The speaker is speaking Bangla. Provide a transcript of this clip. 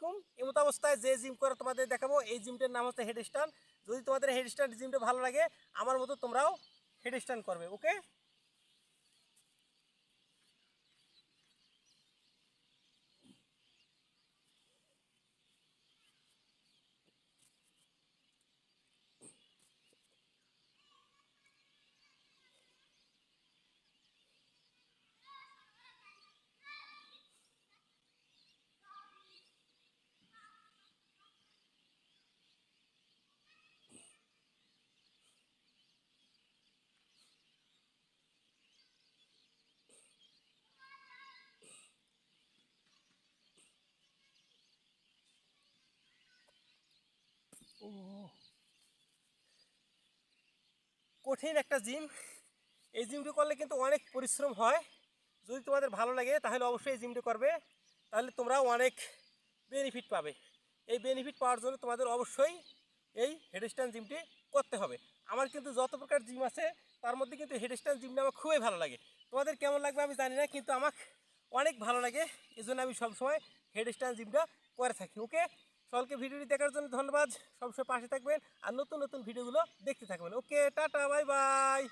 আলাইকুম। এমত অবস্থায় যে জিম করা তোমাদের দেখাবো, এই জিমটার নাম হচ্ছে হেডস্ট্যান্ড। যদি তোমাদের হেডস্ট্যান্ড জিমটা ভালো লাগে, আমার মতো তোমরাও হেডস্ট্যান্ড করবে। ওকে, কঠিন একটা জিম। এই জিমটি করলে কিন্তু অনেক পরিশ্রম হয়। যদি তোমাদের ভালো লাগে তাহলে অবশ্যই এই জিমটি করবে, তাহলে তোমরাও অনেক বেনিফিট পাবে। এই বেনিফিট পাওয়ার জন্য তোমাদের অবশ্যই এই হেডস্ট্যান্ড জিমটি করতে হবে। আমার কিন্তু যত প্রকার জিম আছে তার মধ্যে কিন্তু হেডস্ট্যান্ড জিমটা আমার খুবই ভালো লাগে। তোমাদের কেমন লাগবে আমি জানি না, কিন্তু আমার অনেক ভালো লাগে। এই জন্য আমি সবসময় হেডস্ট্যান্ড জিমটা করে থাকি। ওকে, সকলকে ভিডিওটি দেখার জন্য ধন্যবাদ। সবসময় পাশে থাকবেন আর নতুন নতুন ভিডিওগুলো দেখতে থাকবেন। ওকে, টাটা, বাই বাই।